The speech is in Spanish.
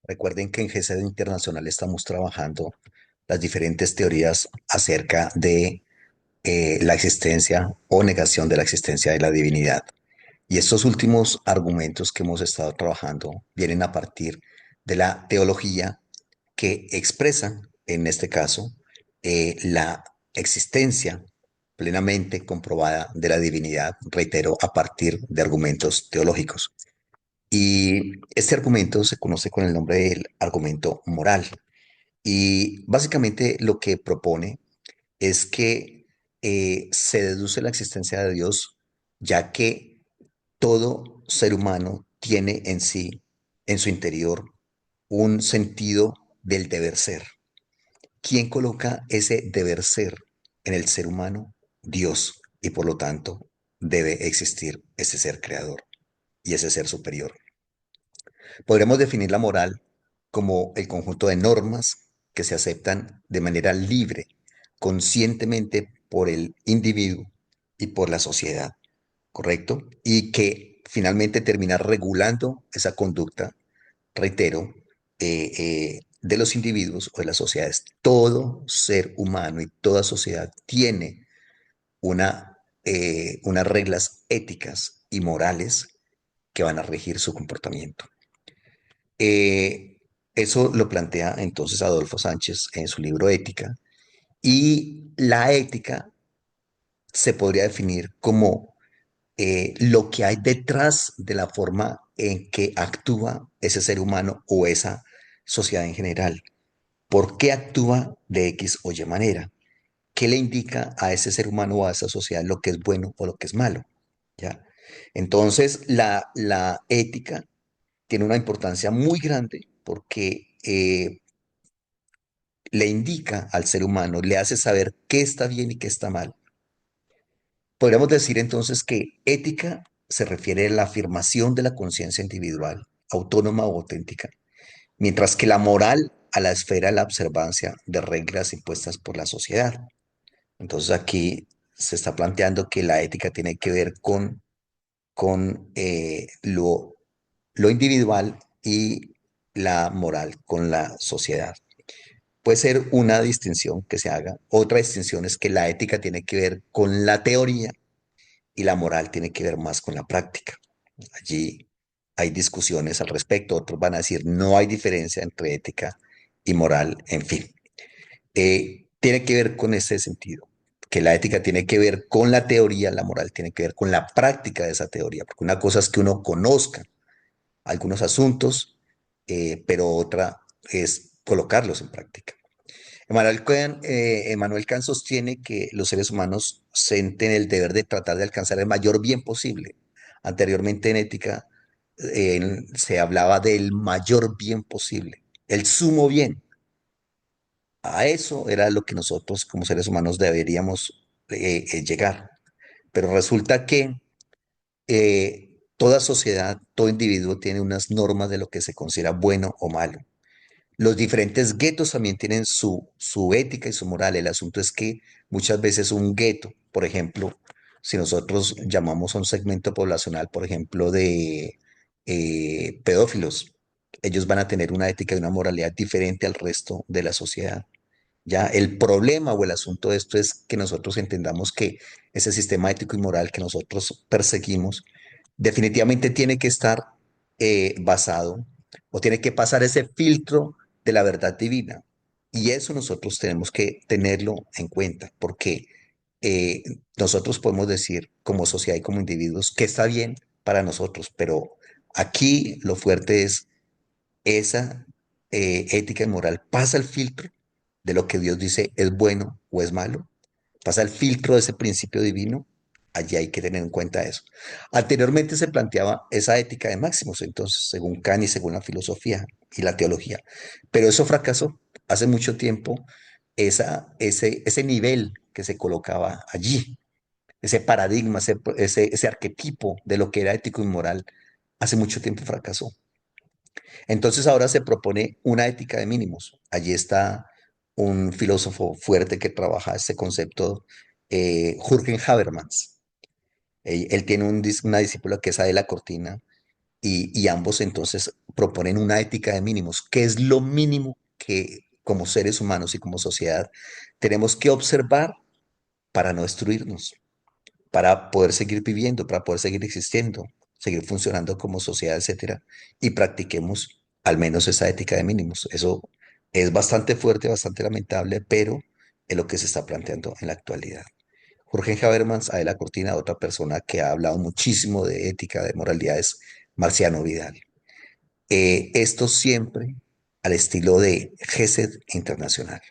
Recuerden que en GCD Internacional estamos trabajando las diferentes teorías acerca de la existencia o negación de la existencia de la divinidad. Y estos últimos argumentos que hemos estado trabajando vienen a partir de la teología que expresa, en este caso, la existencia plenamente comprobada de la divinidad, reitero, a partir de argumentos teológicos. Y este argumento se conoce con el nombre del argumento moral. Y básicamente lo que propone es que se deduce la existencia de Dios, ya que todo ser humano tiene en sí, en su interior, un sentido del deber ser. ¿Quién coloca ese deber ser en el ser humano? Dios. Y por lo tanto, debe existir ese ser creador y ese ser superior. Podremos definir la moral como el conjunto de normas que se aceptan de manera libre, conscientemente por el individuo y por la sociedad, ¿correcto? Y que finalmente termina regulando esa conducta, reitero, de los individuos o de las sociedades. Todo ser humano y toda sociedad tiene unas reglas éticas y morales que van a regir su comportamiento. Eh, Eso lo plantea entonces Adolfo Sánchez en su libro Ética, y la ética se podría definir como lo que hay detrás de la forma en que actúa ese ser humano o esa sociedad en general. ¿Por qué actúa de X o Y manera? ¿Qué le indica a ese ser humano o a esa sociedad lo que es bueno o lo que es malo? ¿Ya? Entonces, la ética tiene una importancia muy grande porque le indica al ser humano, le hace saber qué está bien y qué está mal. Podríamos decir entonces que ética se refiere a la afirmación de la conciencia individual, autónoma o auténtica, mientras que la moral a la esfera de la observancia de reglas impuestas por la sociedad. Entonces aquí se está planteando que la ética tiene que ver con lo individual y la moral con la sociedad. Puede ser una distinción que se haga. Otra distinción es que la ética tiene que ver con la teoría y la moral tiene que ver más con la práctica. Allí hay discusiones al respecto. Otros van a decir no hay diferencia entre ética y moral, en fin. Tiene que ver con ese sentido, que la ética tiene que ver con la teoría, la moral tiene que ver con la práctica de esa teoría, porque una cosa es que uno conozca algunos asuntos, pero otra es colocarlos en práctica. Emmanuel Kant sostiene que los seres humanos sienten el deber de tratar de alcanzar el mayor bien posible. Anteriormente en ética se hablaba del mayor bien posible, el sumo bien. A eso era lo que nosotros como seres humanos deberíamos llegar. Pero resulta que toda sociedad, todo individuo tiene unas normas de lo que se considera bueno o malo. Los diferentes guetos también tienen su ética y su moral. El asunto es que muchas veces un gueto, por ejemplo, si nosotros llamamos a un segmento poblacional, por ejemplo, de pedófilos, ellos van a tener una ética y una moralidad diferente al resto de la sociedad. Ya el problema o el asunto de esto es que nosotros entendamos que ese sistema ético y moral que nosotros perseguimos definitivamente tiene que estar basado o tiene que pasar ese filtro de la verdad divina. Y eso nosotros tenemos que tenerlo en cuenta, porque eh, nosotros podemos decir como sociedad y como individuos que está bien para nosotros, pero aquí lo fuerte es esa ética y moral pasa el filtro de lo que Dios dice es bueno o es malo, pasa el filtro de ese principio divino, allí hay que tener en cuenta eso. Anteriormente se planteaba esa ética de máximos, entonces, según Kant y según la filosofía y la teología, pero eso fracasó hace mucho tiempo, ese nivel que se colocaba allí, ese paradigma, ese arquetipo de lo que era ético y moral, hace mucho tiempo fracasó. Entonces ahora se propone una ética de mínimos. Allí está un filósofo fuerte que trabaja este concepto, Jürgen Habermas. Él tiene una discípula que es Adela Cortina y ambos entonces proponen una ética de mínimos, que es lo mínimo que como seres humanos y como sociedad tenemos que observar para no destruirnos, para poder seguir viviendo, para poder seguir existiendo, seguir funcionando como sociedad, etcétera, y practiquemos al menos esa ética de mínimos. Eso es bastante fuerte, bastante lamentable, pero es lo que se está planteando en la actualidad. Jorge Habermas, Adela Cortina, otra persona que ha hablado muchísimo de ética, de moralidad, es Marciano Vidal. Esto siempre al estilo de GESED Internacional.